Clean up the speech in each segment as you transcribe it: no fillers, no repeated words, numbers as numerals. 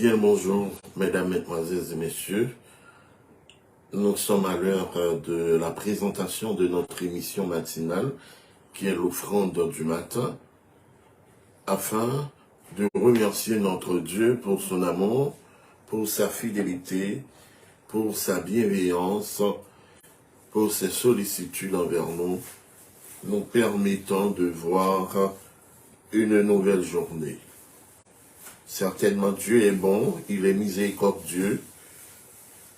Bien bonjour, mesdames, mesdemoiselles et messieurs. Nous sommes à l'heure de la présentation de notre émission matinale, qui est l'offrande du matin, afin de remercier notre Dieu pour son amour, pour sa fidélité, pour sa bienveillance, pour ses sollicitudes envers nous, nous permettant de voir une nouvelle journée. Certainement Dieu est bon, il est miséricordieux,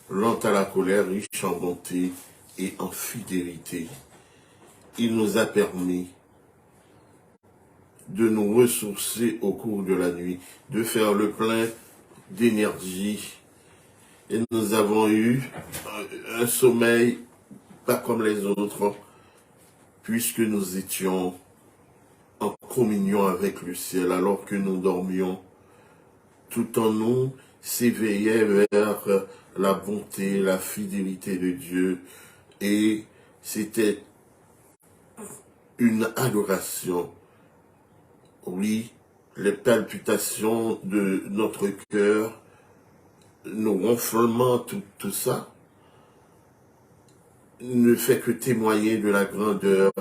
lent à la colère, riche en bonté et en fidélité. Il nous a permis de nous ressourcer au cours de la nuit, de faire le plein d'énergie. Et nous avons eu un sommeil pas comme les autres, puisque nous étions en communion avec le ciel alors que nous dormions. Tout en nous s'éveillait vers la bonté, la fidélité de Dieu. Et c'était une adoration. Oui, les palpitations de notre cœur, nos ronflements, tout ça, ne fait que témoigner de la grandeur,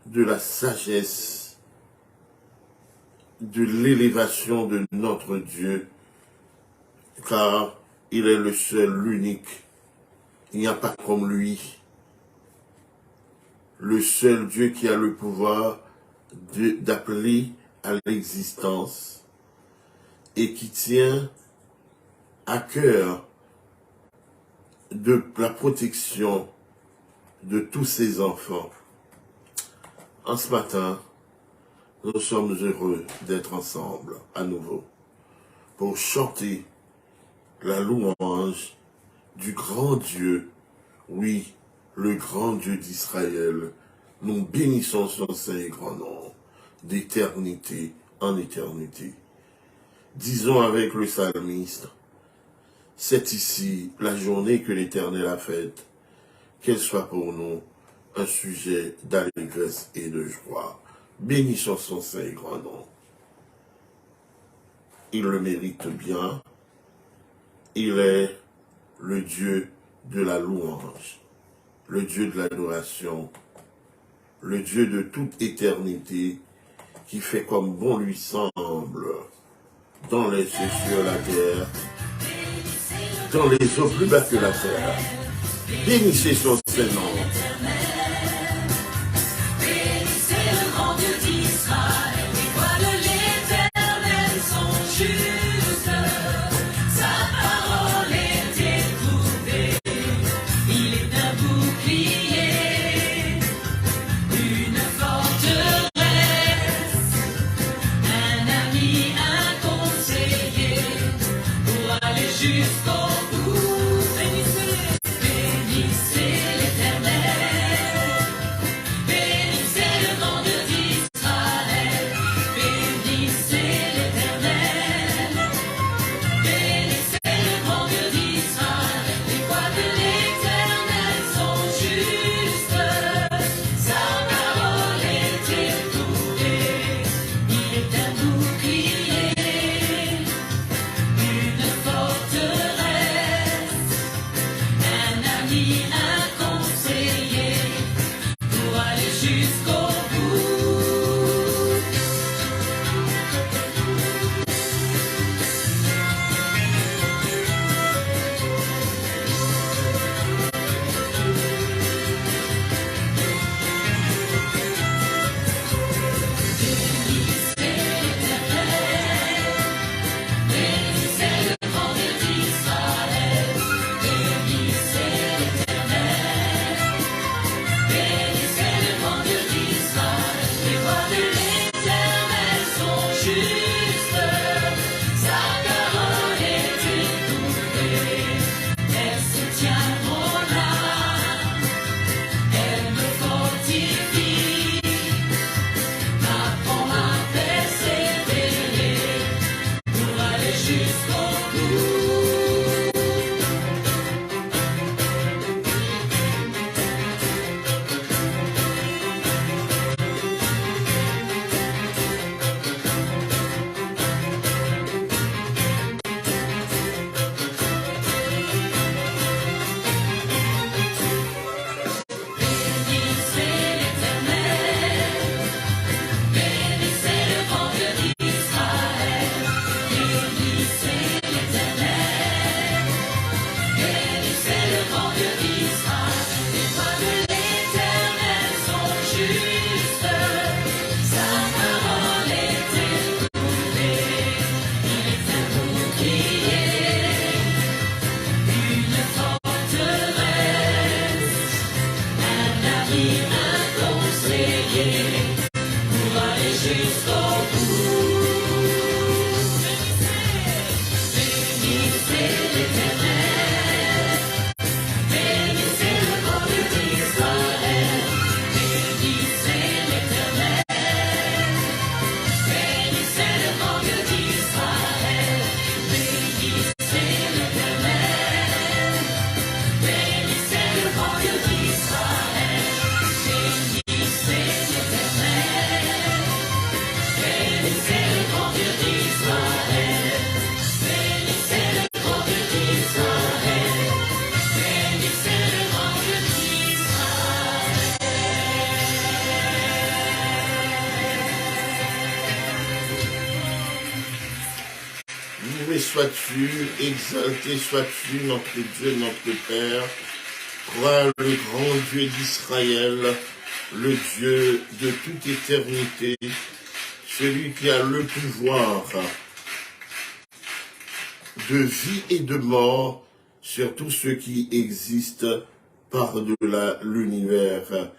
de la sagesse, de l'élévation de notre Dieu, car il est le seul, l'unique. Il n'y a pas comme lui. Le seul Dieu qui a le pouvoir d'appeler à l'existence et qui tient à cœur de la protection de tous ses enfants. En ce matin, nous sommes heureux d'être ensemble à nouveau pour chanter la louange du grand Dieu, oui, le grand Dieu d'Israël. Nous bénissons son saint et grand nom, d'éternité en éternité. Disons avec le psalmiste, c'est ici la journée que l'Éternel a faite, qu'elle soit pour nous un sujet d'allégresse et de joie. Bénissons son saint et grand nom. Il le mérite bien. Il est le Dieu de la louange, le Dieu de l'adoration, le Dieu de toute éternité, qui fait comme bon lui semble, dans les cieux sur la terre, dans les eaux plus bas que la terre. Bénissez son saint nom. loué sois-tu, exalté sois-tu, notre Dieu, notre Père, toi le grand Dieu d'Israël, le Dieu de toute éternité, celui qui a le pouvoir de vie et de mort sur tout ce qui existe par-delà l'univers.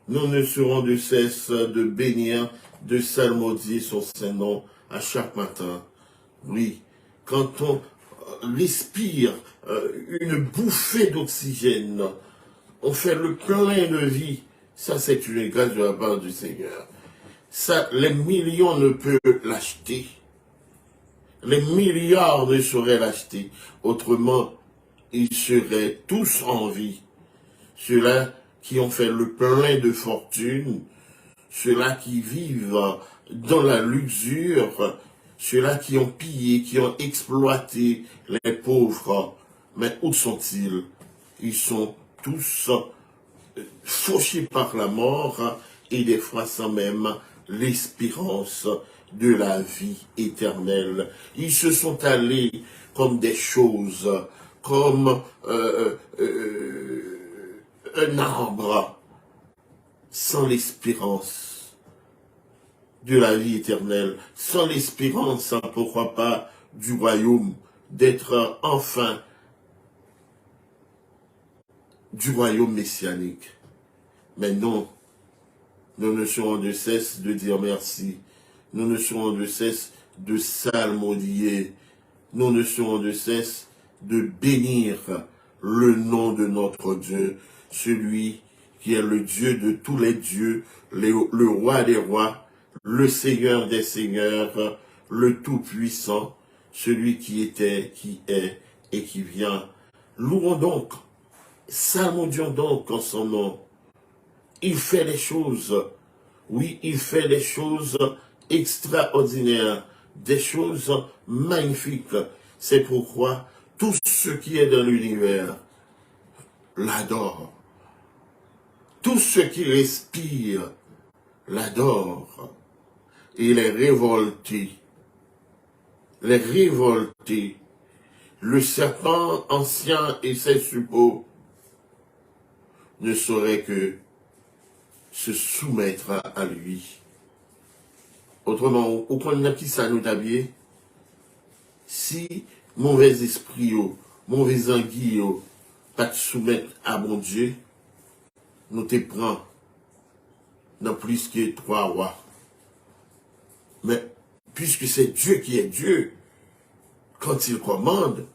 Nous ne serons de cesse de bénir, de psalmodier son Saint-Nom à chaque matin. Oui, quand on respire une bouffée d'oxygène, on fait le plein de vie. Ça, c'est une grâce de la part du Seigneur. Ça, les millions ne peuvent l'acheter. Les milliards ne sauraient l'acheter. Autrement, ils seraient tous en vie. Ceux-là qui ont fait le plein de fortune, ceux-là qui vivent dans la luxure, ceux-là qui ont pillé, qui ont exploité les pauvres. Mais où sont-ils? Ils sont tous fauchés par la mort et des fois sans même l'espérance de la vie éternelle. Ils se sont allés comme des choses, comme un arbre sans l'espérance de la vie éternelle, sans l'espérance, pourquoi pas, du royaume, d'être enfin du royaume messianique. Mais non, nous ne serons de cesse de dire merci. Nous ne serons de cesse de psalmodier. Nous ne serons de cesse de bénir le nom de notre Dieu, celui qui est le Dieu de tous les dieux, le roi des rois, le Seigneur des seigneurs, le Tout-Puissant, celui qui était, qui est et qui vient. Louons donc, psalmodions donc en son nom. Il fait des choses, oui, il fait des choses extraordinaires, des choses magnifiques. C'est pourquoi tout ce qui est dans l'univers l'adore. Tout ce qui respire l'adore. Et les révoltés, le serpent ancien et ses suppôts ne sauraient que se soumettre à lui. Autrement, au point de qui ça nous d'habiller, si mauvais esprit, mauvais anguille, pas te soumettre à mon Dieu, nous te prend dans plus que 3 rois. Mais puisque c'est Dieu qui est Dieu, quand il commande,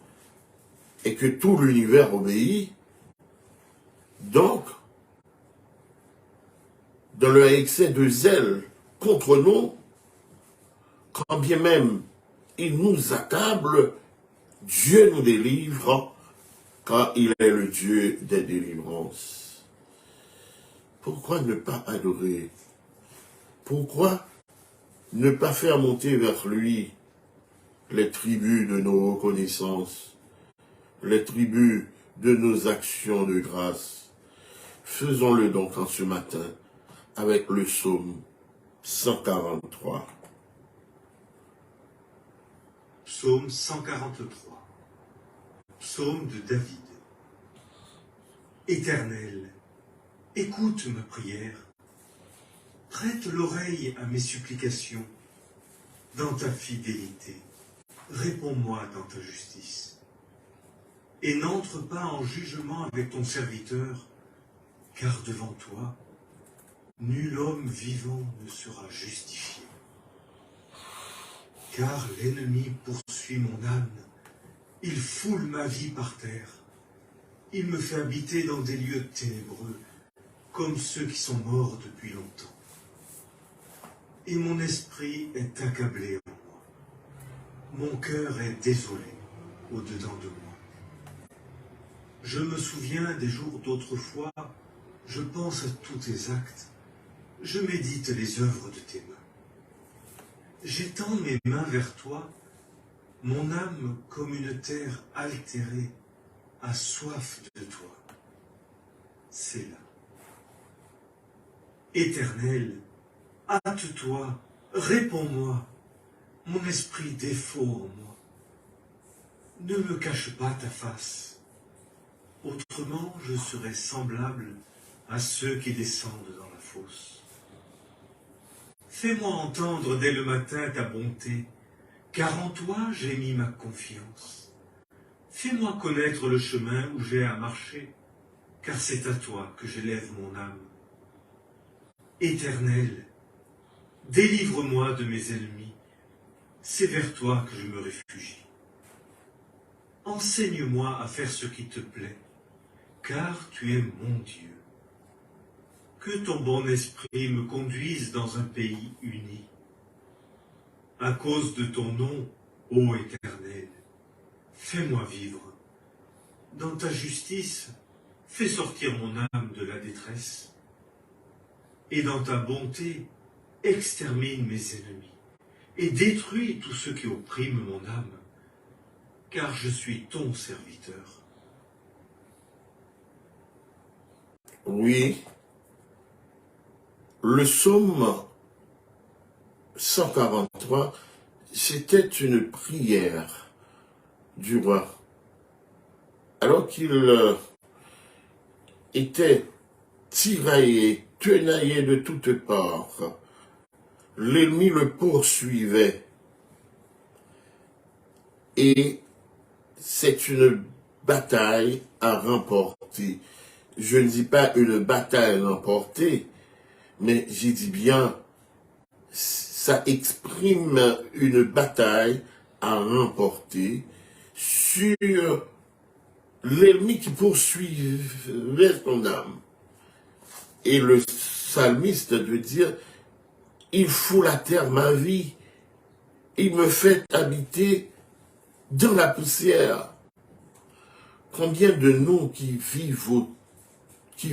et que tout l'univers obéit, donc, dans leur excès de zèle contre nous, quand bien même il nous accable, Dieu nous délivre, car il est le Dieu des délivrances. Pourquoi ne pas adorer? Pourquoi ne pas faire monter vers lui les tribus de nos reconnaissances, les tribus de nos actions de grâce? Faisons-le donc en ce matin avec le psaume 143. Psaume 143. Psaume de David. Éternel, écoute ma prière. Prête l'oreille à mes supplications. Dans ta fidélité, réponds-moi dans ta justice. Et n'entre pas en jugement avec ton serviteur, car devant toi, nul homme vivant ne sera justifié. Car l'ennemi poursuit mon âme, il foule ma vie par terre. Il me fait habiter dans des lieux ténébreux, comme ceux qui sont morts depuis longtemps. Et mon esprit est accablé en moi. Mon cœur est désolé au-dedans de moi. Je me souviens des jours d'autrefois, je pense à tous tes actes, je médite les œuvres de tes mains. J'étends mes mains vers toi, mon âme comme une terre altérée a soif de toi. C'est là. Éternel, hâte-toi, réponds-moi, mon esprit défaut en moi. ne me cache pas ta face. Autrement, je serais semblable à ceux qui descendent dans la fosse. Fais-moi entendre dès le matin ta bonté, car en toi j'ai mis ma confiance. Fais-moi connaître le chemin où j'ai à marcher, car c'est à toi que j'élève mon âme. Éternel, délivre-moi de mes ennemis, c'est vers toi que je me réfugie. Enseigne-moi à faire ce qui te plaît, car tu es mon Dieu. Que ton bon esprit me conduise dans un pays uni. À cause de ton nom, ô Éternel, fais-moi vivre. Dans ta justice, fais sortir mon âme de la détresse. Et dans ta bonté, extermine mes ennemis et détruis tous ceux qui oppriment mon âme, car je suis ton serviteur. Oui, le psaume 143, c'était une prière du roi. Alors qu'il était tiraillé, tenaillé de toutes parts, l'ennemi le poursuivait. Et c'est une bataille à remporter. Je ne dis pas une bataille remportée, mais j'ai dit bien, ça exprime une bataille à remporter sur l'ennemi qui poursuivait son âme. Et le psalmiste veut dire, il fout la terre ma vie, il me fait habiter dans la poussière. Combien de nous qui vivotent, qui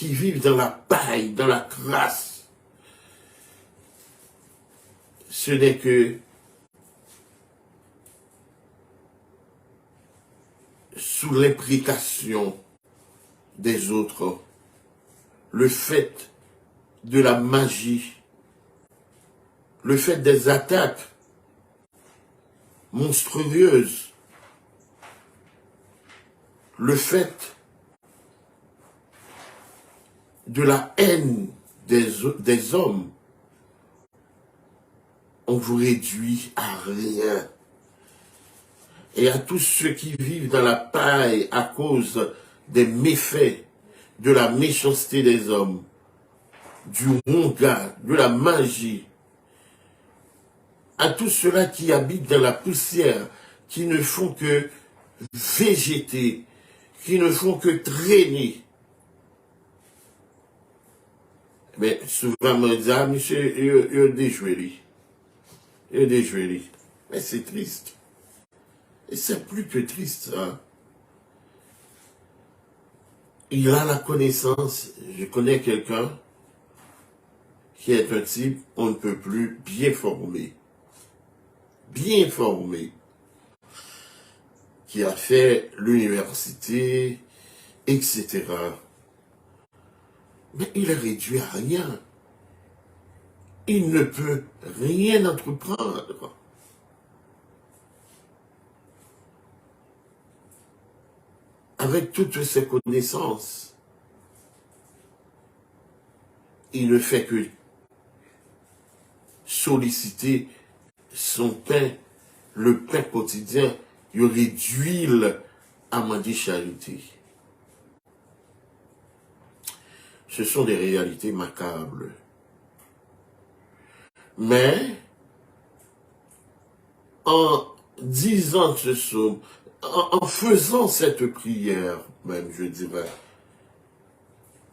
vivent dans la paille, dans la crasse, ce n'est que sous l'imprécation des autres, le fait de la magie, le fait des attaques monstrueuses, le fait de la haine des hommes, on vous réduit à rien. Et à tous ceux qui vivent dans la paille à cause des méfaits, de la méchanceté des hommes, du rongat, de la magie, à tous ceux-là qui habitent dans la poussière, qui ne font que végéter, qui ne font que traîner. Mais souvent, on me dit, ah, monsieur, il a déjoué. Il a déjoué. Mais c'est triste. Et c'est plus que triste, hein. Il a la connaissance. Je connais quelqu'un qui est un type, on ne peut plus, bien formé. Bien formé. Qui a fait l'université, etc. Mais il est réduit à rien. Il ne peut rien entreprendre. Avec toutes ses connaissances, il ne fait que solliciter son pain, le pain quotidien. Il y aurait d'huile à manger charité. Ce sont des réalités macabres. Mais, en disant ce psaume, en faisant cette prière, même, je dirais,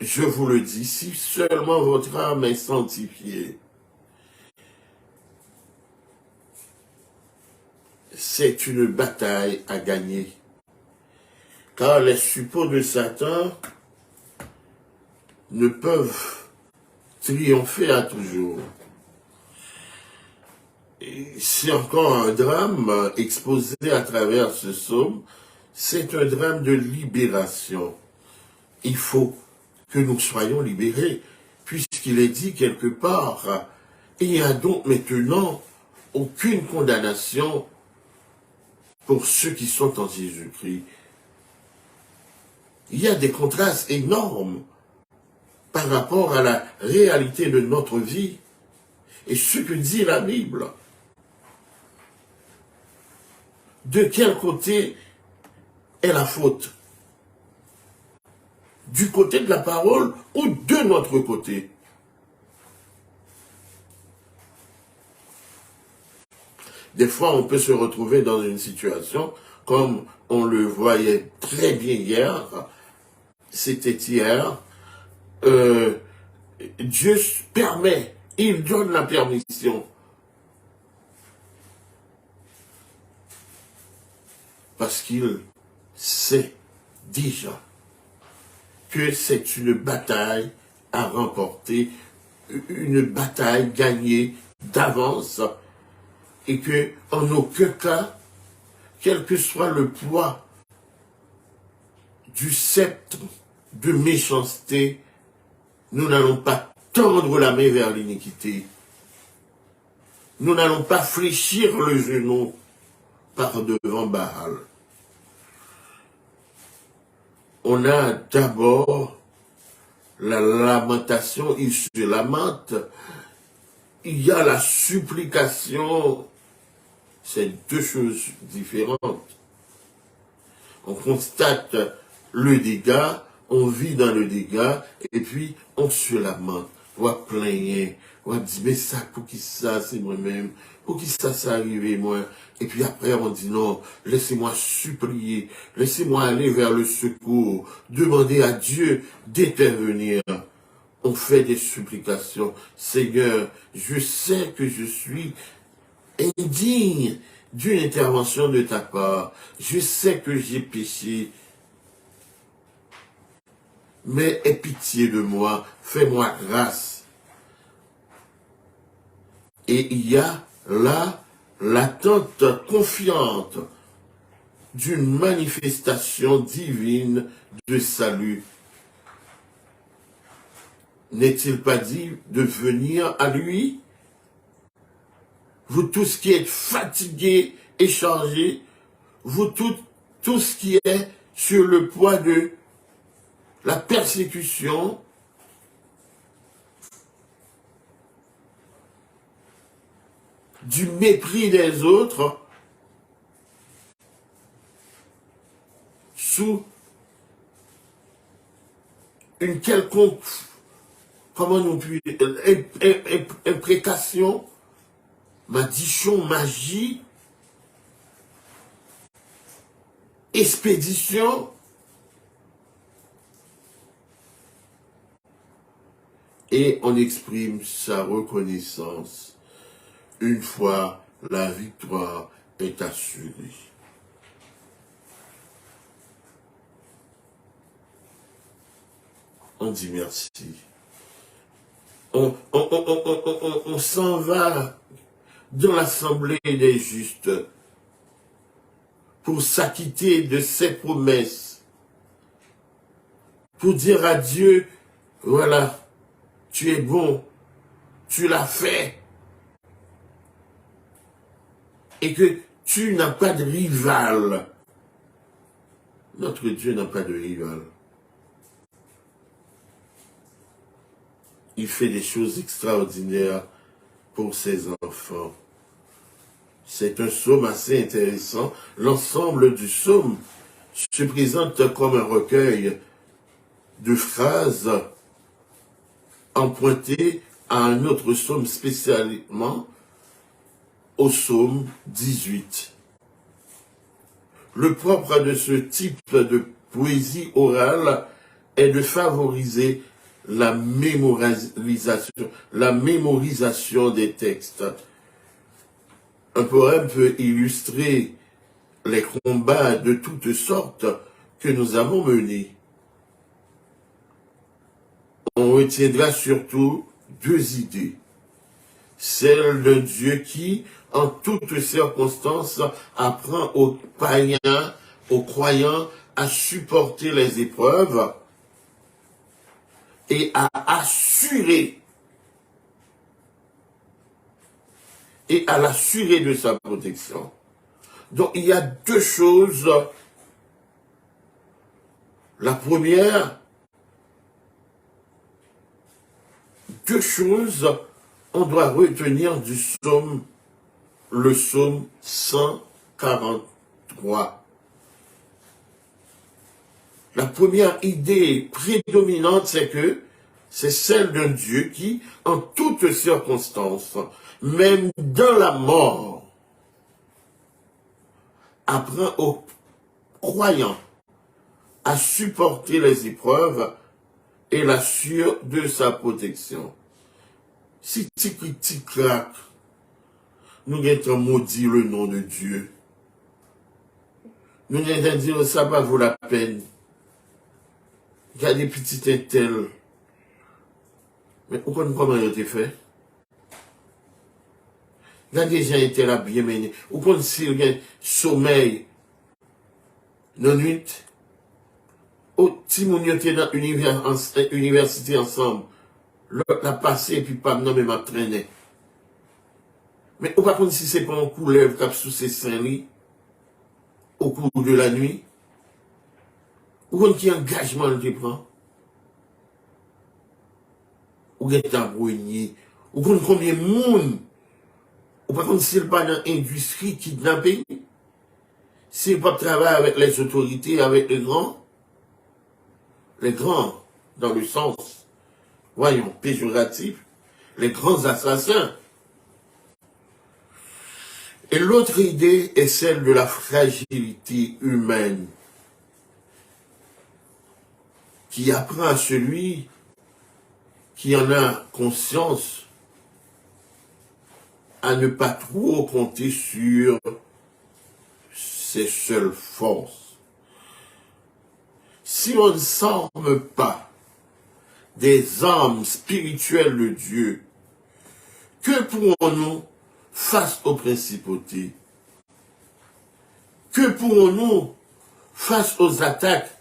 je vous le dis, si seulement votre âme est sanctifiée, c'est une bataille à gagner. Car les suppôts de Satan ne peuvent triompher à toujours. C'est encore un drame exposé à travers ce psaume. C'est un drame de libération. Il faut que nous soyons libérés, puisqu'il est dit quelque part, il n'y a donc maintenant aucune condamnation pour ceux qui sont en Jésus-Christ. Il y a des contrastes énormes par rapport à la réalité de notre vie et ce que dit la Bible. De quel côté est la faute? Du côté de la parole ou de notre côté? Des fois, on peut se retrouver dans une situation comme on le voyait très bien hier, c'était hier, Dieu permet, il donne la permission. Parce qu'il sait déjà que c'est une bataille à remporter, une bataille gagnée d'avance, et que en aucun cas, quel que soit le poids du sceptre de méchanceté, nous n'allons pas tendre la main vers l'iniquité. Nous n'allons pas fléchir le genou par devant Baal. On a d'abord la lamentation, il se lamente. Il y a la supplication. C'est deux choses différentes. On constate le dégât, on vit dans le dégât, et puis on se lamente, on va plaigner, on va dire, mais ça, pour qui ça, c'est moi-même, pour qui ça, ça arrivé, moi. Et puis après, on dit, non, laissez-moi supplier, laissez-moi aller vers le secours, demander à Dieu d'intervenir. On fait des supplications. Seigneur, je sais que je suis indigne d'une intervention de ta part. Je sais que j'ai péché. Mais aie pitié de moi, fais-moi grâce. Et il y a là l'attente confiante d'une manifestation divine de salut. N'est-il pas dit de venir à lui? Vous tous qui êtes fatigués et chargés, vous tous qui êtes sur le poids de la persécution, du mépris des autres, sous une quelconque, comment nous puis, imprécation, madichon, magie, expédition, et on exprime sa reconnaissance une fois la victoire est assurée. On dit merci. On s'en va dans l'assemblée des justes pour s'acquitter de ses promesses, pour dire à Dieu, voilà, tu es bon, tu l'as fait, et que tu n'as pas de rival. Notre Dieu n'a pas de rival. Il fait des choses extraordinaires pour ses enfants. C'est un psaume assez intéressant. L'ensemble du psaume se présente comme un recueil de phrases empruntées à un autre psaume, spécialement au psaume 18. Le propre de ce type de poésie orale est de favoriser la mémorisation des textes. Un poème peut illustrer les combats de toutes sortes que nous avons menés. On retiendra surtout deux idées. Celle d'un Dieu qui, en toutes circonstances, apprend aux païens, aux croyants, à supporter les épreuves et à l'assurer de sa protection. Donc il y a deux choses. La première, deux choses on doit retenir du psaume, le psaume 143. La première idée prédominante, c'est que c'est celle d'un Dieu qui, en toutes circonstances, même dans la mort, apprend aux croyants à supporter les épreuves et l'assure de sa protection. Si tu critiques, nous allons maudire le nom de Dieu. Nous allons dire ça va vaut la peine. Il y a des petits intels. Mais comment il a été fait? Il y a des gens qui étaient là bien menés. Ou quand s'il y a sommeil, dans la nuit, au petit moun était dans l'université ensemble, l'autre a passé et puis pas non mais m'a traîné. Mais ou par contre si c'est pas un coup lèvre cap sous ses seins au cours de la nuit, ou qui engagement le prend, ou est abrouillé, ou combien de monde, ou par contre s'il pas dans l'industrie kidnappé, s'il pas travailler avec les autorités, avec les grands, dans le sens, voyons, péjoratif, les grands assassins. Et l'autre idée est celle de la fragilité humaine, qui apprend à celui qui en a conscience à ne pas trop compter sur ses seules forces. Si on ne s'arme pas des armes spirituelles de Dieu, que pourrons-nous face aux principautés? Que pourrons-nous face aux attaques,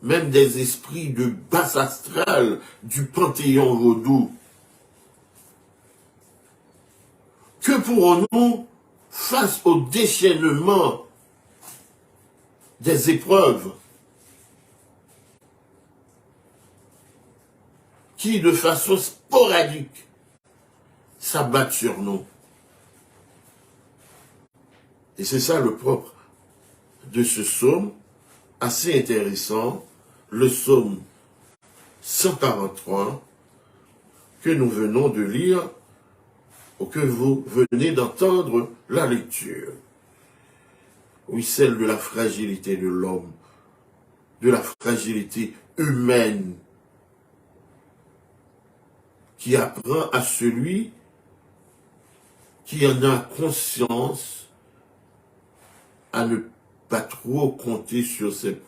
même des esprits de basse astrale du panthéon vaudou? Que pourrons-nous face au déchaînement des épreuves qui, de façon sporadique, s'abattent sur nous? Et c'est ça le propre de ce psaume, assez intéressant, le psaume 143, que nous venons de lire, ou que vous venez d'entendre la lecture. Oui, celle de la fragilité de l'homme, de la fragilité humaine, qui apprend à celui qui en a conscience à ne pas trop compter sur ses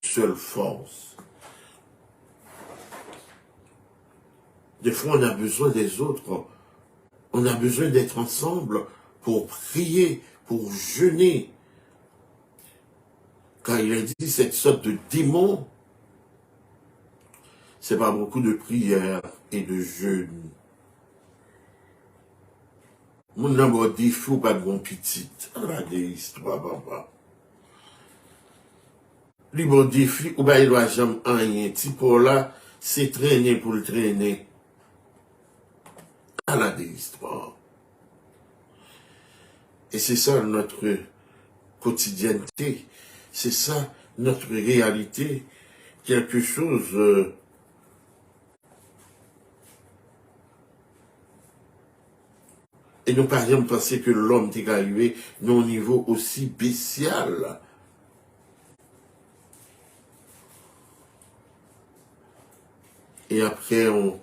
seules forces. Des fois, on a besoin des autres. On a besoin d'être ensemble pour prier, pour jeûner. Quand il a dit cette sorte de démon, c'est pas beaucoup de prières et de jeûne. Mon n'a dit fou pas de bon petit. Ah, des histoires, papa. Lui, bon défi, ou ben il doit jamais rien. Tipo là, c'est traîner pour le traîner. À la des histoires. Et c'est ça notre quotidienneté. C'est ça notre réalité. Quelque chose et nous par exemple penser que l'homme est arrivé à un niveau aussi bestial. Et après on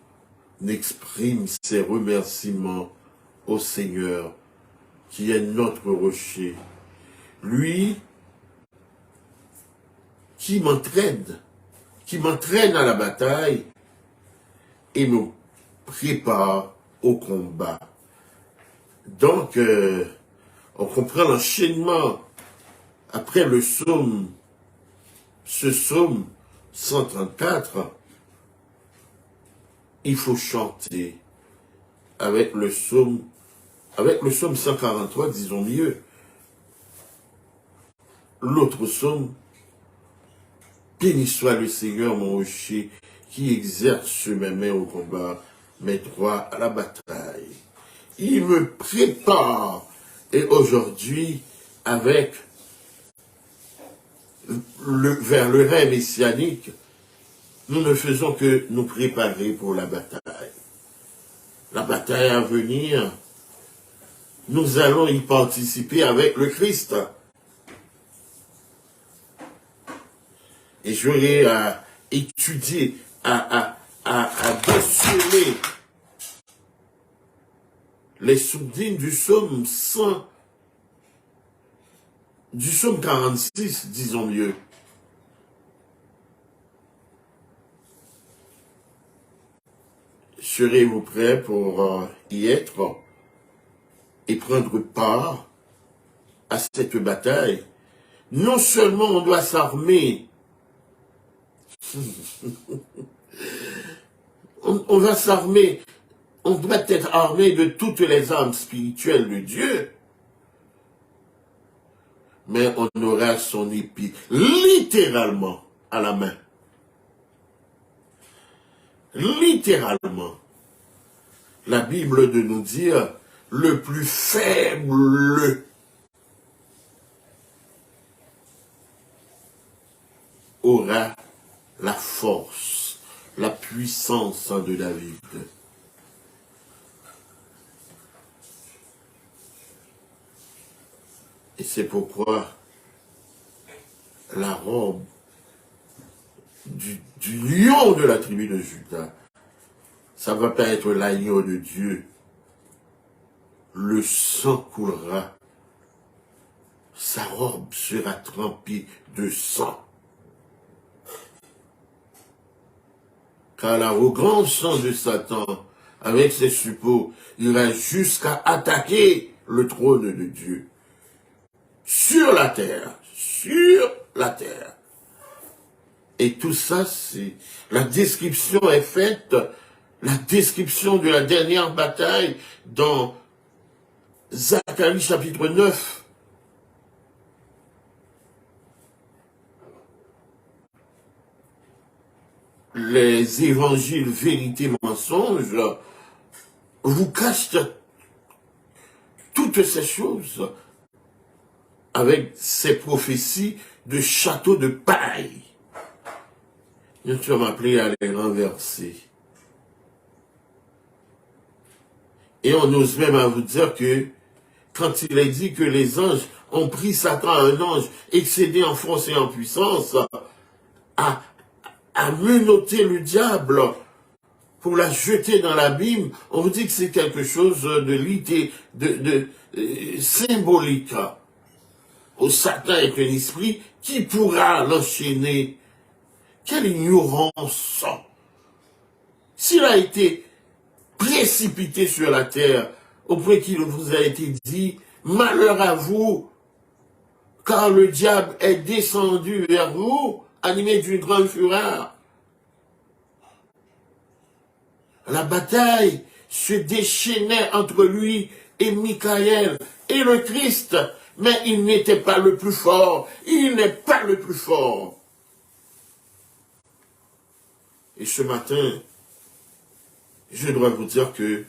exprime ses remerciements au Seigneur, qui est notre rocher. Lui, qui m'entraîne à la bataille et nous prépare au combat. Donc, on comprend l'enchaînement après le psaume, ce psaume 134, il faut chanter avec le psaume 143, disons mieux, l'autre psaume, béni soit le Seigneur, mon rocher, qui exerce mes mains au combat, mes droits à la bataille. Il me prépare. Et aujourd'hui, avec vers le règne messianique, nous ne faisons que nous préparer pour la bataille. La bataille à venir, nous allons y participer avec le Christ. Et j'aurai à étudier, à déceler les sourdines du psaume 100, du psaume 46, disons mieux. Serez-vous prêts pour y être et prendre part à cette bataille? Non seulement on doit s'armer, on va s'armer, on doit être armé de toutes les armes spirituelles de Dieu, mais on aura son épée littéralement à la main. Littéralement. La Bible de nous dire, le plus faible aura la force, la puissance de David. Et c'est pourquoi la robe du lion de la tribu de Juda, ça ne va pas être l'agneau de Dieu. Le sang coulera. Sa robe sera trempée de sang. Car l'arrogance de Satan, avec ses suppôts, ira jusqu'à attaquer le trône de Dieu. Sur la terre. Sur la terre. Et tout ça, c'est... La description est faite, la description de la dernière bataille dans Zacharie chapitre 9. Les évangiles vérité mensonges vous cachent toutes ces choses avec ces prophéties de châteaux de paille. Nous sommes appelés à les renverser. Et on ose même à vous dire que quand il est dit que les anges ont pris Satan, un ange, excédé en force et en puissance, à menotter le diable pour la jeter dans l'abîme, on vous dit que c'est quelque chose de symbolique. Au Satan est un esprit qui pourra l'enchaîner. Quelle ignorance! S'il a été précipité sur la terre, au point qu'il vous a été dit, malheur à vous, car le diable est descendu vers vous, animé d'une grande fureur. La bataille se déchaînait entre lui et Michael et le Christ, mais il n'était pas le plus fort. Il n'est pas le plus fort. Et ce matin, je dois vous dire que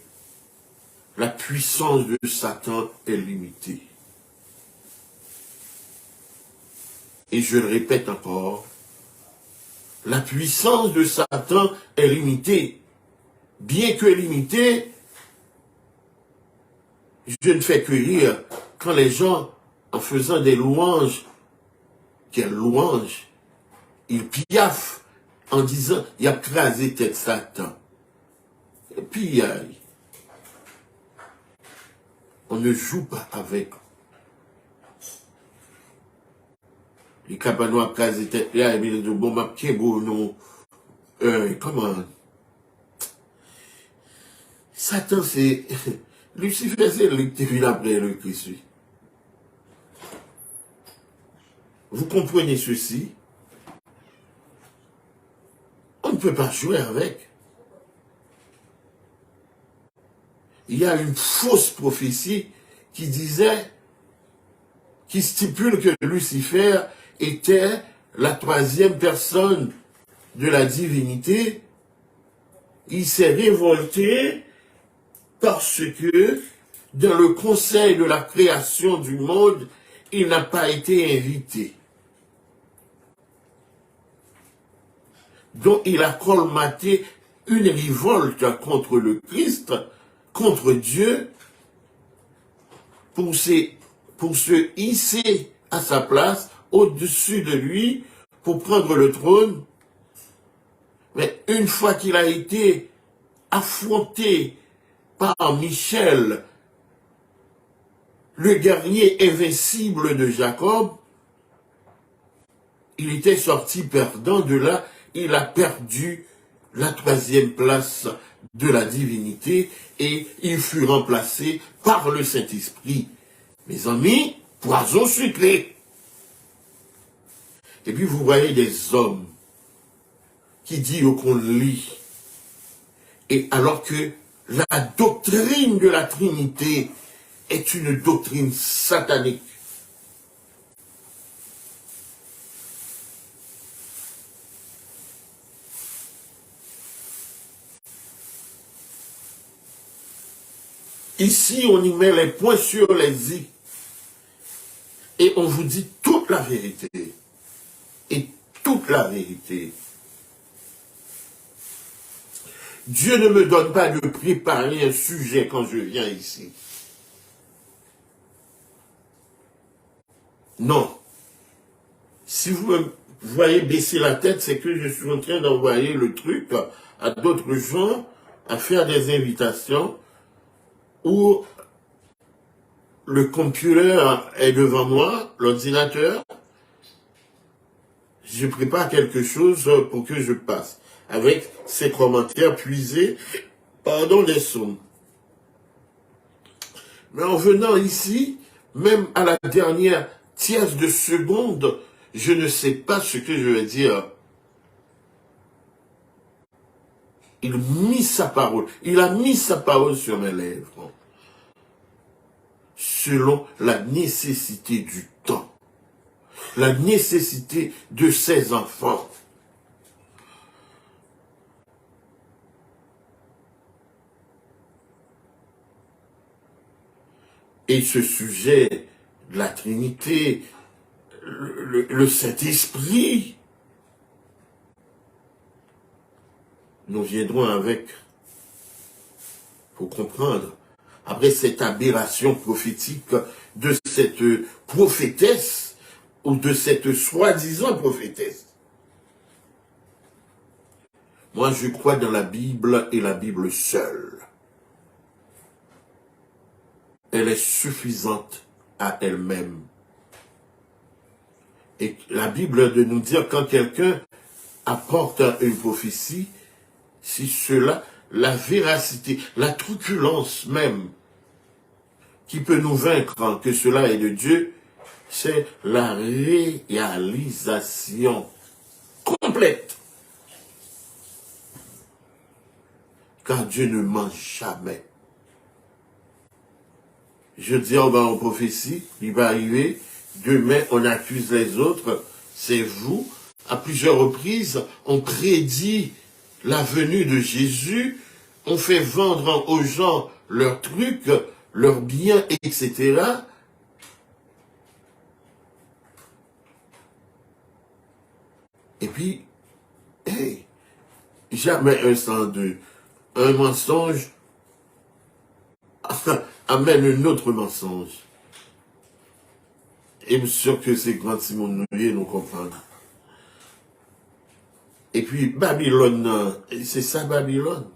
la puissance de Satan est limitée. Et je le répète encore, la puissance de Satan est limitée. Bien que limitée, je ne fais que rire quand les gens, en faisant des louanges, quelles louanges, ils piaffent en disant, il a crasé tête Satan. Et puis, on ne joue pas avec. Les capanois crasé tête là, et bien de bon, ma pied beau, non. Comment? Satan, c'est... Lucifer, c'est lui qui vient après le Christ. Vous comprenez ceci? On ne peut pas jouer avec. Il y a une fausse prophétie qui disait qui stipule que Lucifer était la troisième personne de la divinité, il s'est révolté parce que dans le conseil de la création du monde, il n'a pas été invité. Donc il a colmaté une révolte contre le Christ, contre Dieu, pour se hisser à sa place, au-dessus de lui, pour prendre le trône. Mais une fois qu'il a été affronté par Michel, le guerrier invincible de Jacob, il était sorti perdant. De là, il a perdu la troisième place de la divinité et il fut remplacé par le Saint-Esprit. Mes amis, poison sucré. Et puis vous voyez des hommes qui disent qu'on lit, et alors que la doctrine de la Trinité est une doctrine satanique. Ici, on y met les points sur les i. Et on vous dit toute la vérité. Et toute la vérité. Dieu ne me donne pas de préparer un sujet quand je viens ici. Non. Si vous me voyez baisser la tête, c'est que je suis en train d'envoyer le truc à d'autres gens, à faire des invitations, où le computer est devant moi, l'ordinateur, je prépare quelque chose pour que je passe, avec ces commentaires puisés, pardon les sommes. Mais en venant ici, même à la dernière tierce de seconde, je ne sais pas ce que je vais dire. Il a mis sa parole sur mes lèvres, selon la nécessité du temps, la nécessité de ses enfants. Et ce sujet de la Trinité, le Saint-Esprit, nous viendrons avec, pour comprendre, après cette aberration prophétique de cette prophétesse, ou de cette soi-disant prophétesse. Moi, je crois dans la Bible et la Bible seule. Elle est suffisante à elle-même. Et la Bible de nous dire quand quelqu'un apporte une prophétie, si cela, la véracité, la truculence même, qui peut nous vaincre que cela est de Dieu, c'est la réalisation complète. Car Dieu ne ment jamais. Je dis, on va en prophétie, il va arriver, demain on accuse les autres, c'est vous. À plusieurs reprises, on prédit la venue de Jésus, on fait vendre aux gens leurs trucs, leurs biens, etc. Et puis, hey, jamais un sans deux. Un mensonge amène un autre mensonge. Et bien sûr que c'est grand Simon Nouillet nous comprendre. Et puis Babylone, c'est ça Babylone.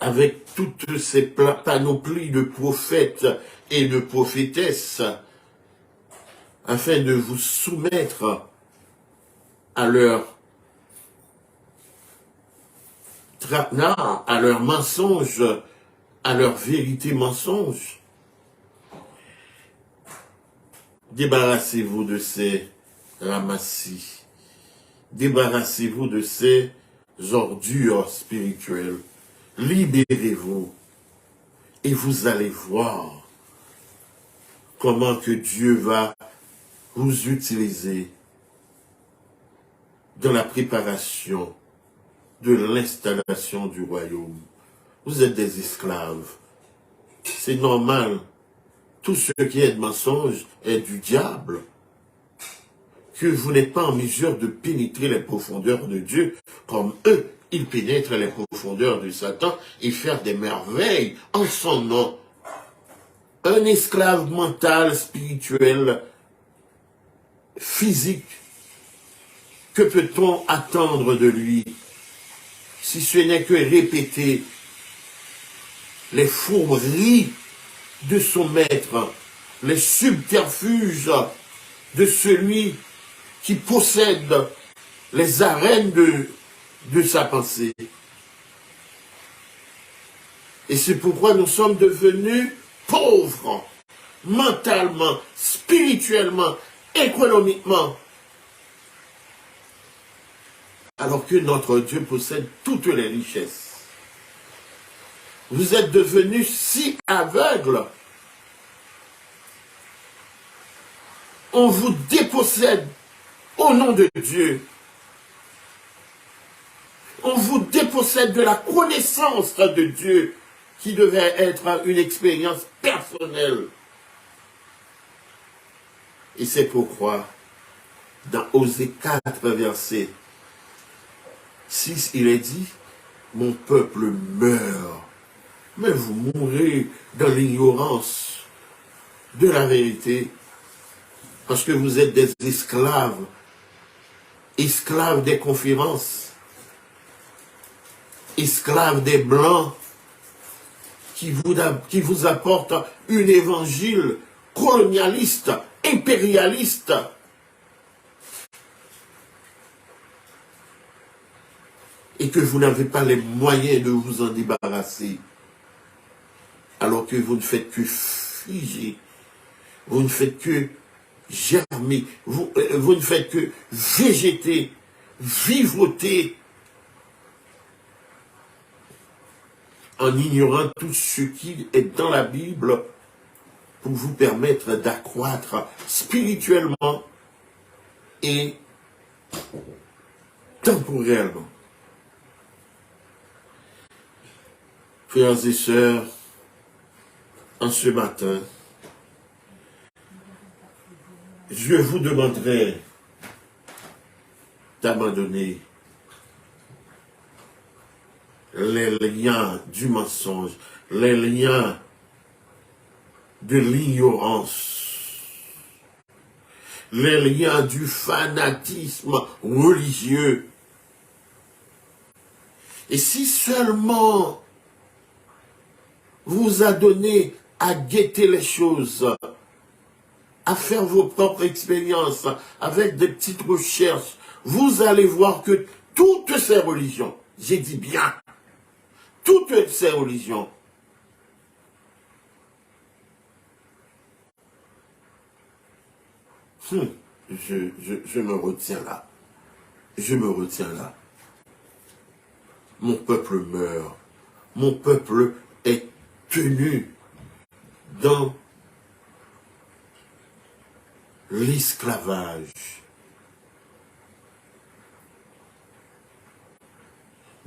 Avec toutes ces panoplies de prophètes et de prophétesses, afin de vous soumettre à leur traquenard, à leur mensonge, à leur vérité mensonge. Débarrassez-vous de ces ramassis. Débarrassez-vous de ces ordures spirituelles. Libérez-vous. Et vous allez voir comment que Dieu va vous utiliser dans la préparation de l'installation du royaume. Vous êtes des esclaves. C'est normal. Tout ce qui est de mensonge est du diable. Que vous n'êtes pas en mesure de pénétrer les profondeurs de Dieu comme eux, ils pénètrent les profondeurs de Satan et faire des merveilles en son nom. Un esclave mental, spirituel, physique, que peut-on attendre de lui si ce n'est que répéter les fourberies de son maître, les subterfuges de celui qui possède les arènes de sa pensée. Et c'est pourquoi nous sommes devenus pauvres, mentalement, spirituellement, économiquement, alors que notre Dieu possède toutes les richesses. Vous êtes devenus si aveugles. On vous dépossède au nom de Dieu. On vous dépossède de la connaissance de Dieu qui devait être une expérience personnelle. Et c'est pourquoi, dans Osée 4, verset 6, il est dit, « Mon peuple meurt, mais vous mourrez dans l'ignorance de la vérité, parce que vous êtes des esclaves, esclaves des conférences, esclaves des Blancs, qui vous apportent un évangile colonialiste, impérialiste. Et que vous n'avez pas les moyens de vous en débarrasser. Alors que vous ne faites que figer. Vous ne faites que germer. Vous ne faites que végéter, vivoter. En ignorant tout ce qui est dans la Bible pour vous permettre d'accroître spirituellement et temporellement. Frères et sœurs, en ce matin, je vous demanderai d'abandonner les liens du mensonge, les liens de l'ignorance, les liens du fanatisme religieux. Et si seulement vous adonnez à guetter les choses, à faire vos propres expériences, avec des petites recherches, vous allez voir que toutes ces religions, j'ai dit bien, toutes ces religions, je me retiens là. Je me retiens là. Mon peuple meurt. Mon peuple est tenu dans l'esclavage,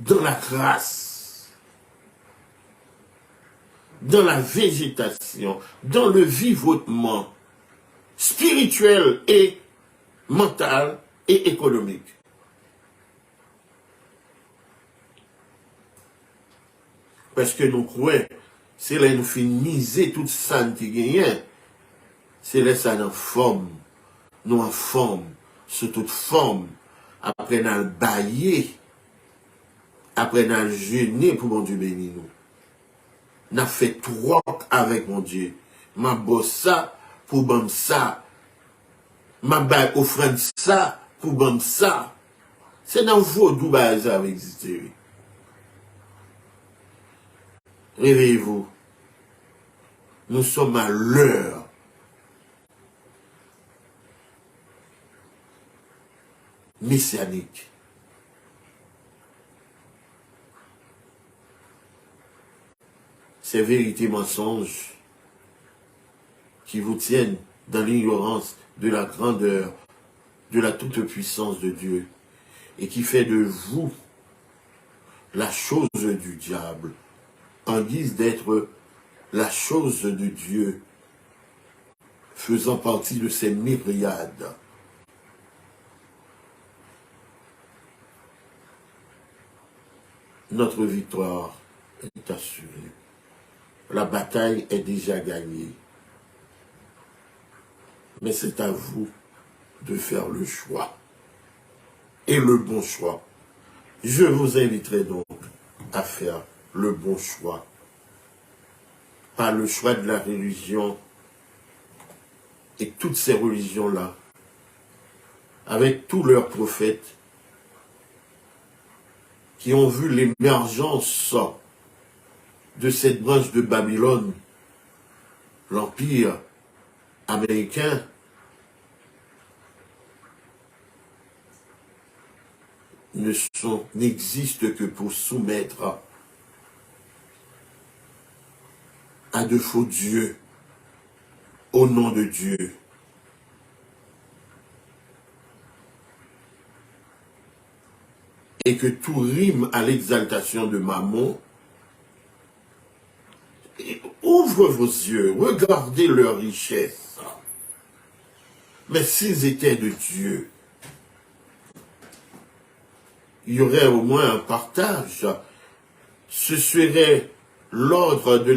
dans la grâce, dans la végétation, dans le vivotement spirituel et mental et économique. Parce que nous croyons, c'est là nous finissons miser toute ça qui gagne, c'est là ça nous forme, nous en forme, sous toute forme, après nous le bailler, après nous le jeûner pour mon Dieu béni nous. N'a fait trop avec mon Dieu. M'a bosse ça pour bon ça. M'a baille offrande ça pour bon ça. C'est dans vos doux base avec existé. Réveillez-vous. Nous sommes à l'heure messianique. Ces vérités mensonges qui vous tiennent dans l'ignorance de la grandeur, de la toute-puissance de Dieu, et qui fait de vous la chose du diable, en guise d'être la chose de Dieu, faisant partie de ces myriades. Notre victoire est assurée. La bataille est déjà gagnée. Mais c'est à vous de faire le choix. Et le bon choix. Je vous inviterai donc à faire le bon choix. Pas le choix de la religion et toutes ces religions-là, avec tous leurs prophètes, qui ont vu l'émergence de cette branche de Babylone, l'Empire américain, n'existent que pour soumettre à de faux dieux, au nom de Dieu. Et que tout rime à l'exaltation de Mammon. Ouvre vos yeux, regardez leur richesse. Mais s'ils étaient de Dieu, il y aurait au moins un partage. Ce serait l'ordre de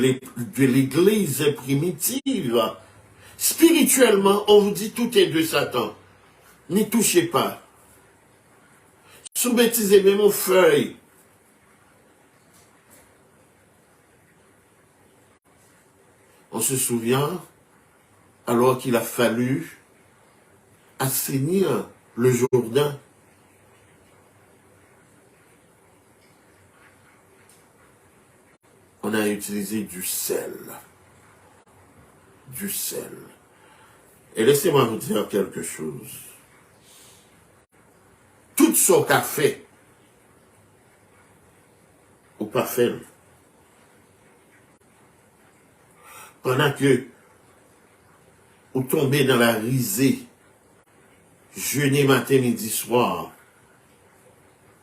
l'Église primitive. Spirituellement, on vous dit tout est de Satan. N'y touchez pas. Sous-baptisez même aux feuilles. On se souvient, alors qu'il a fallu assainir le Jourdain, on a utilisé du sel. Du sel. Et laissez-moi vous dire quelque chose. Tout ce qu'a fait, ou pas fait, pendant que vous tombez dans la risée, jeûnez matin, midi, soir,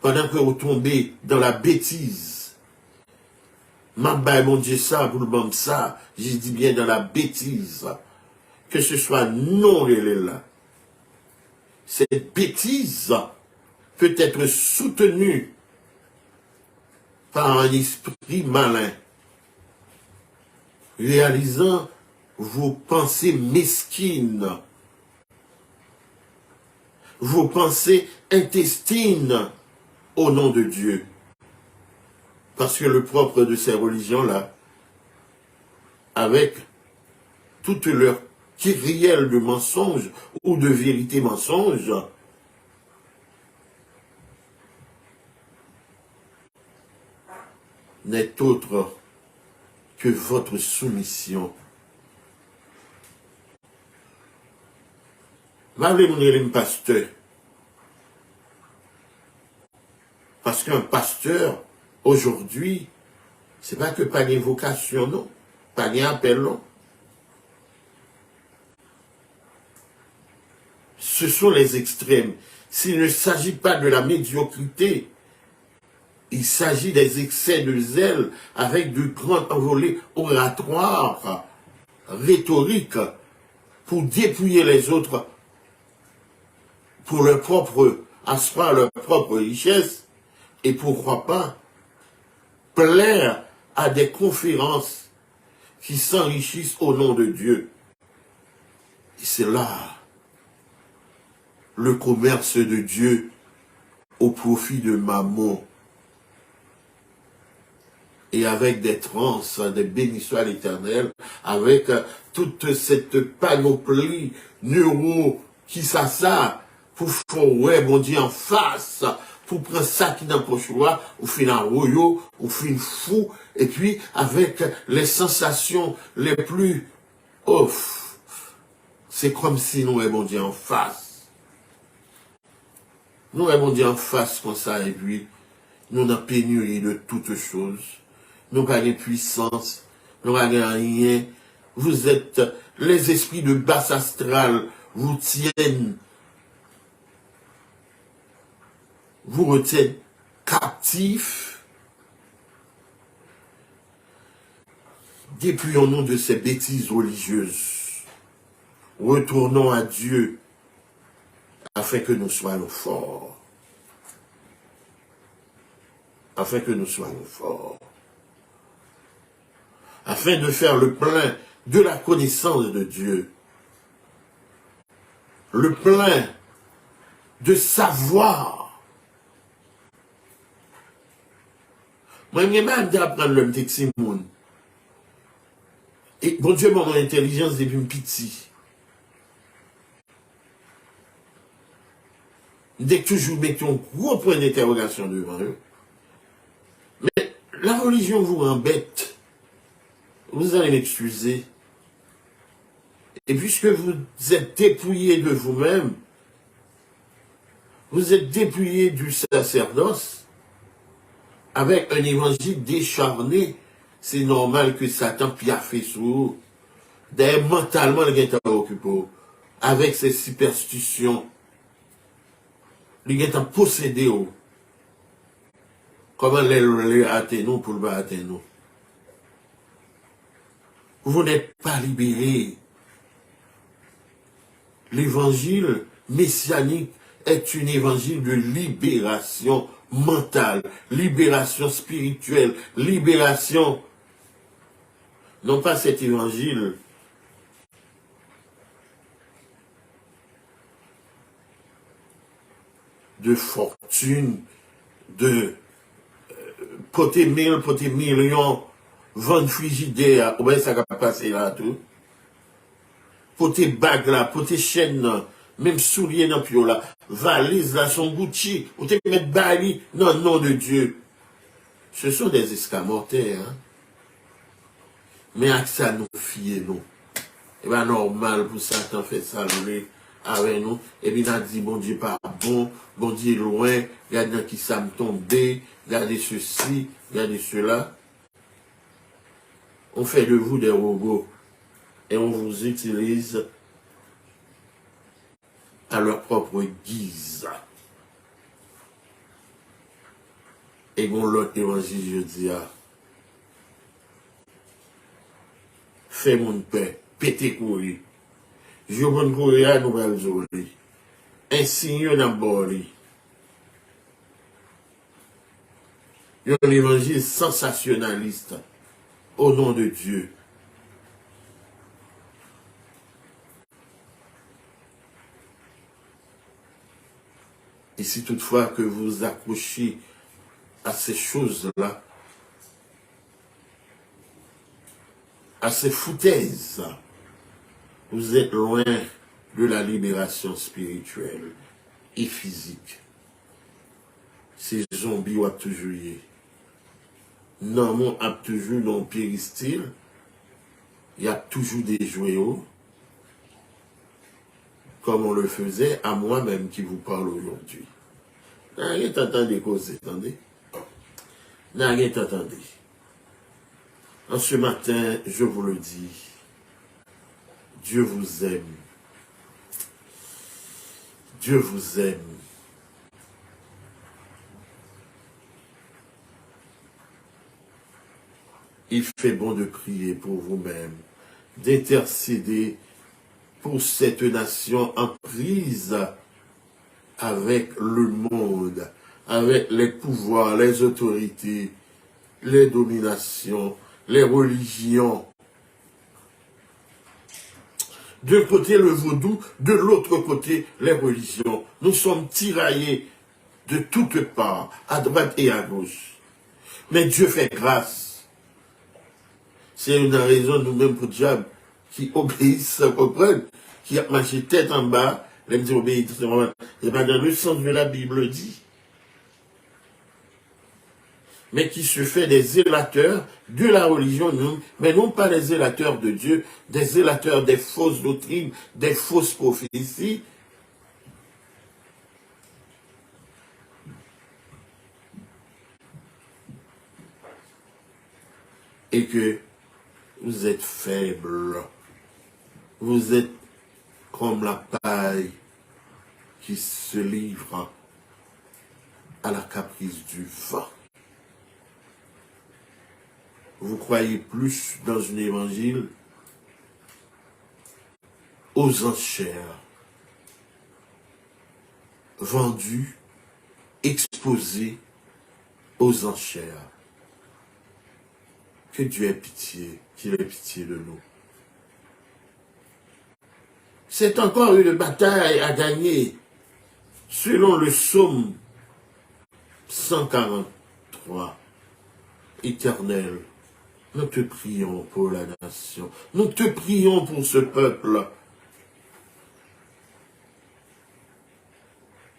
pendant que vous tombez dans la bêtise, Mamba mon Dieu ça, pour le bon ça, j'ai dit bien dans la bêtise, que ce soit non là. Cette bêtise peut être soutenue par un esprit malin, réalisant vos pensées mesquines, vos pensées intestines au nom de Dieu. Parce que le propre de ces religions-là, avec toute leur kyrielle de mensonges ou de vérité mensonges, n'est autre que votre soumission. Malgré mon pasteur, parce qu'un pasteur, aujourd'hui, c'est pas que pas des vocations, non, pas des appels, non. Ce sont les extrêmes. S'il ne s'agit pas de la médiocrité, il s'agit des excès de zèle avec de grands envolées oratoires, rhétoriques, pour dépouiller les autres, pour leur propre, asseoir leur propre richesse, et pourquoi pas plaire à des conférences qui s'enrichissent au nom de Dieu. Et c'est là le commerce de Dieu au profit de Mammon. Et avec des transes, des bénissoires à l'Éternel, avec toute cette panoplie neuro qui s'assart pour faire, ouais, bon Dieu, en face, pour prendre ça qui n'a pas choix, ou fait un royo, ou fait une fou, et puis avec les sensations les plus off. C'est comme si nous, bon Dieu, en face. Nous, bon Dieu, en face comme ça, et puis nous avons pénurie de toutes choses. Nous n'avons pas de puissance, nous n'avons rien. Vous êtes les esprits de basse astrale vous tiennent, vous retiennent captifs. Dépouillons-nous de ces bêtises religieuses. Retournons à Dieu afin que nous soyons forts. Afin que nous soyons forts. Afin de faire le plein de la connaissance de Dieu. Le plein de savoir. Moi, je vais apprendre le petit monde. Et bon Dieu m'a mon intelligence depuis petit. Dès que toujours mettons un gros point d'interrogation devant eux. Mais la religion vous embête. Vous allez m'excuser. Et puisque vous êtes dépouillé de vous-même, vous êtes dépouillé du sacerdoce, avec un évangile décharné, c'est normal que Satan piaffe sur vous. D'ailleurs, mentalement, il est occupé avec ses superstitions. Il est possédé. Comment les atteindre pour le atteindre? Vous n'êtes pas libéré. L'évangile messianique est un évangile de libération mentale, libération spirituelle, libération. Non pas cet évangile de fortune, de poté mille, poté millions, vendre frigidaire, ouais, ça va passer là, tout. Poté bague là, poté chaîne là, même souliers dans pio là, valise là, son Gucci, ou te mettre Bali, non, nom de Dieu. Ce sont des escamotaires, hein. Mais avec ça, nous fions, nous. Et bien, normal pour Satan fait ça, avec nous. Et puis, il a dit, bon Dieu, pas bon, bon Dieu, loin, regardez qui ça me tombé, regardez ceci, regardez cela. On fait de vous des robots. Et on vous utilise à leur propre guise. Et bon, l'autre évangile, je dis, fais mon paix, pété courir. Je vais courir à nouvelle journée. Un signe dans le bord. Un évangile sensationnaliste au nom de Dieu. Et si toutefois que vous accrochez à ces choses-là, à ces foutaises, vous êtes loin de la libération spirituelle et physique. Ces zombies ont toujours eu. Non, mon a toujours dans péristyle. Il y a toujours des joyaux. Comme on le faisait à moi-même qui vous parle aujourd'hui. N'a rien t'entendez causer, attendez. N'a rien t'entendez. En ce matin, je vous le dis, Dieu vous aime. Dieu vous aime. Il fait bon de prier pour vous-même, d'intercéder pour cette nation en prise avec le monde, avec les pouvoirs, les autorités, les dominations, les religions. D'un côté le vaudou, de l'autre côté les religions. Nous sommes tiraillés de toutes parts, à droite et à gauche. Mais Dieu fait grâce. C'est une raison nous-mêmes pour le diable qui obéissent, comprennent, qui a marché tête en bas, les dit obéissent, c'est pas dans le sens de la Bible dit. Mais qui se fait des zélateurs de la religion, mais non pas des zélateurs de Dieu, des zélateurs des fausses doctrines, des fausses prophéties. Et que vous êtes faibles. Vous êtes comme la paille qui se livre à la caprice du vent. Vous croyez plus dans un évangile aux enchères, vendu, exposé aux enchères. Que Dieu ait pitié, qu'il ait pitié de nous. C'est encore une bataille à gagner, selon le psaume 143. Éternel, nous te prions pour la nation, nous te prions pour ce peuple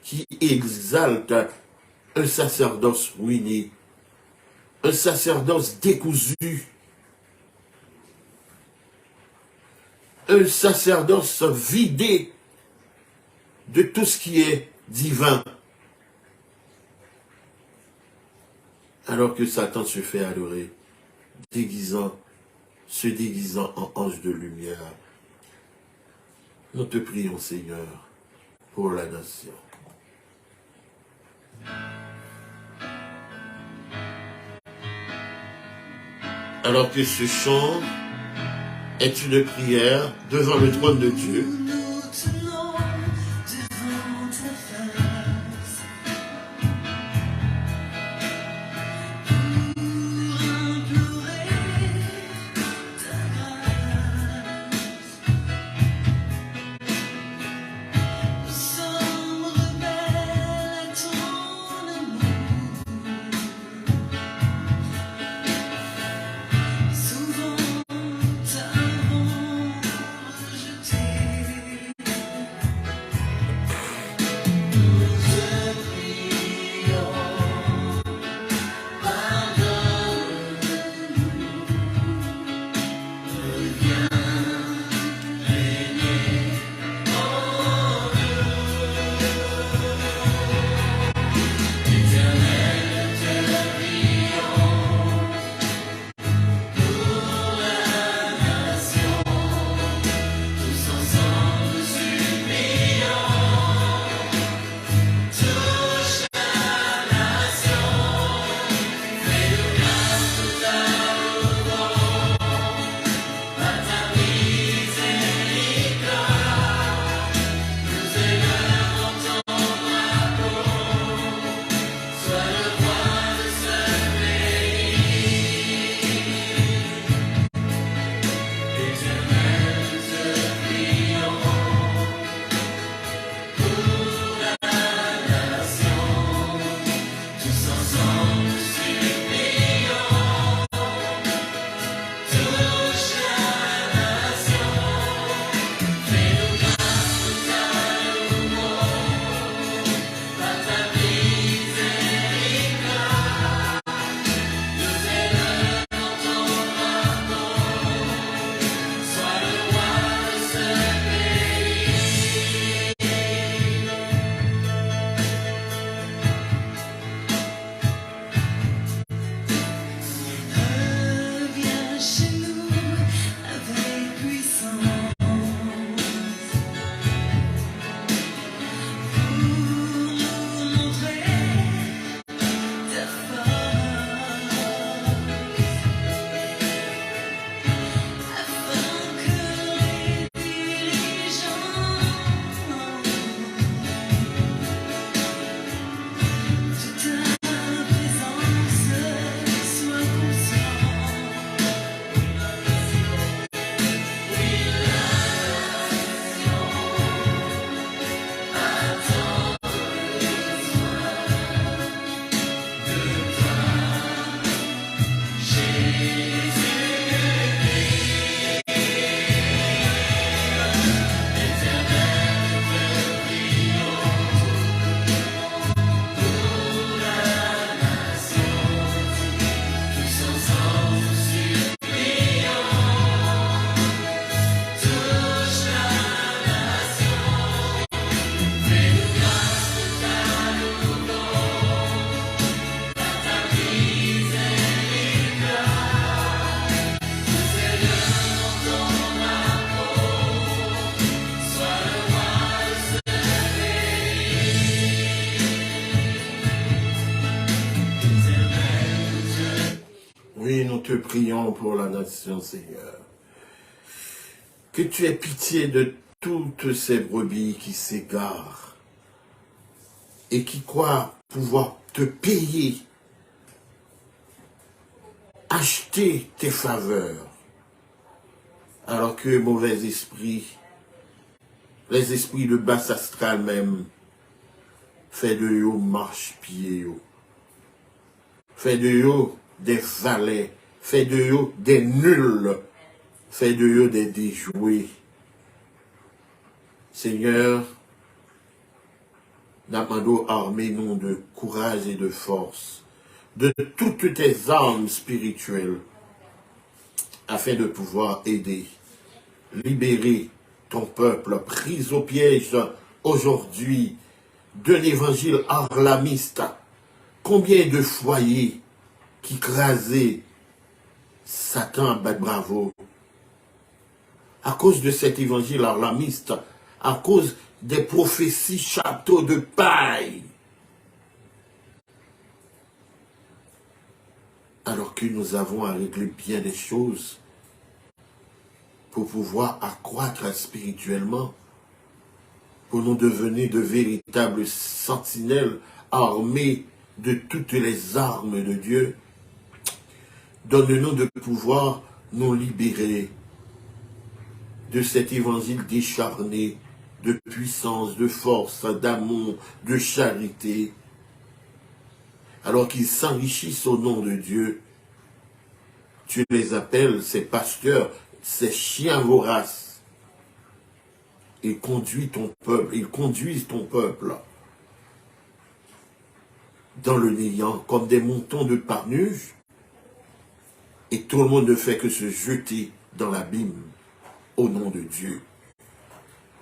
qui exalte un sacerdoce ruiné, un sacerdoce décousu, un sacerdoce vidé de tout ce qui est divin, alors que Satan se fait adorer, se déguisant en ange de lumière. Nous te prions, Seigneur, pour la nation. Alors que ce chant est une prière devant le trône de Dieu, te prions pour la nation, Seigneur. Que tu aies pitié de toutes ces brebis qui s'égarent et qui croient pouvoir te payer, acheter tes faveurs, alors que mauvais esprits, les esprits de basse astral même, fait de eux marche-pied, fait de eux des valets, fait de eux des nuls, fait de eux des déjoués. Seigneur, Namando, armez-nous de courage et de force, de toutes tes armes spirituelles, afin de pouvoir aider, libérer ton peuple pris au piège aujourd'hui d'un évangile arlamiste. Combien de foyers qui crasaient Satan, ben bravo, à cause de cet évangile arlamiste, à cause des prophéties châteaux de paille. Alors que nous avons à régler bien des choses pour pouvoir accroître spirituellement, pour nous devenir de véritables sentinelles armées de toutes les armes de Dieu. Donne-nous de pouvoir nous libérer de cet évangile décharné, de puissance, de force, d'amour, de charité, alors qu'ils s'enrichissent au nom de Dieu. Tu les appelles, ces pasteurs, ces chiens voraces. Ils conduisent ton peuple dans le néant, comme des moutons de Parnuge, et tout le monde ne fait que se jeter dans l'abîme au nom de Dieu.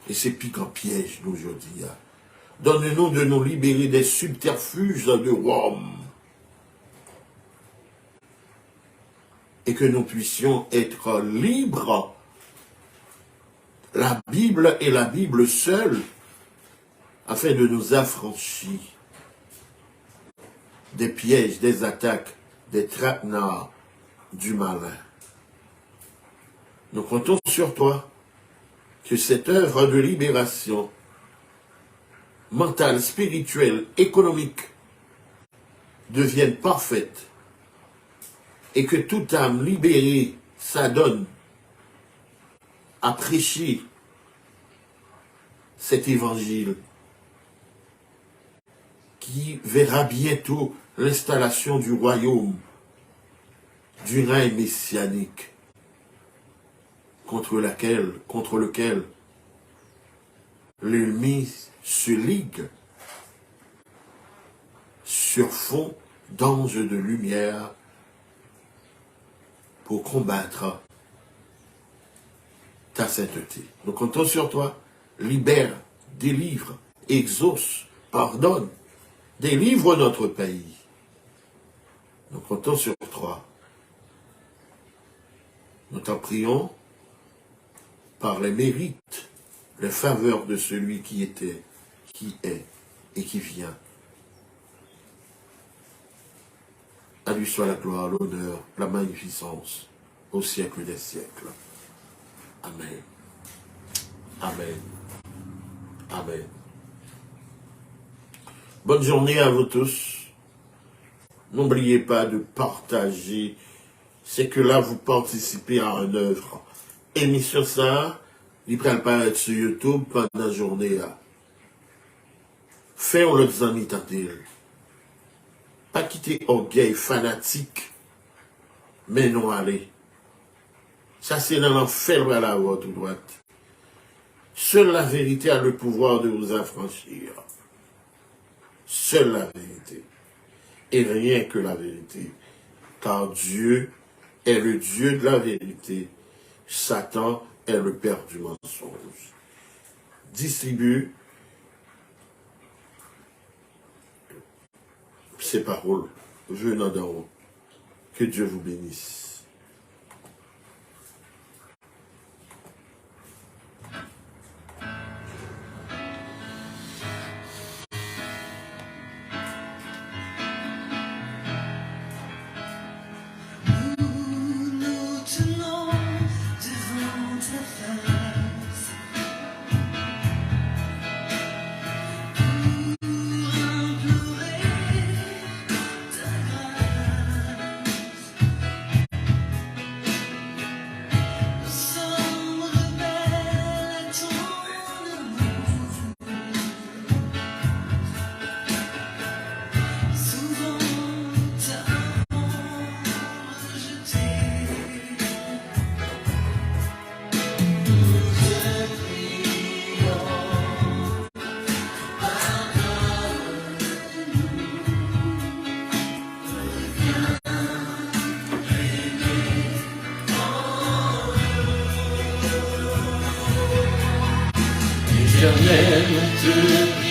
Et c'est plus qu'un piège, nous, aujourd'hui. Donne-nous de nous libérer des subterfuges de Rome. Et que nous puissions être libres. La Bible et la Bible seule, afin de nous affranchir des pièges, des attaques, des traquenards du malin. Nous comptons sur toi, que cette œuvre de libération mentale, spirituelle, économique devienne parfaite et que toute âme libérée s'adonne à prêcher cet évangile qui verra bientôt l'installation du royaume, du règne messianique contre lequel l'ennemi se ligue sur fond d'anges de lumière pour combattre ta sainteté. Nous comptons sur toi. Libère, délivre, exauce, pardonne, délivre notre pays. Nous comptons sur toi. Nous t'en prions par les mérites, les faveurs de celui qui était, qui est et qui vient. À lui soit la gloire, l'honneur, la magnificence, au siècle des siècles. Amen. Amen. Amen. Bonne journée à vous tous. N'oubliez pas de partager. C'est que là, vous participez à une œuvre. Émission ça, il ne pas être sur YouTube pendant la journée. Fais-on le amis tantôt. Pas quitter orgueil fanatique, mais non aller. Ça, c'est dans l'enfer à la voie tout droite. Seule la vérité a le pouvoir de vous affranchir. Seule la vérité. Et rien que la vérité. Car Dieu est le Dieu de la vérité. Satan est le père du mensonge. Distribue ces paroles venant d'en haut. Que Dieu vous bénisse. l'Éternel te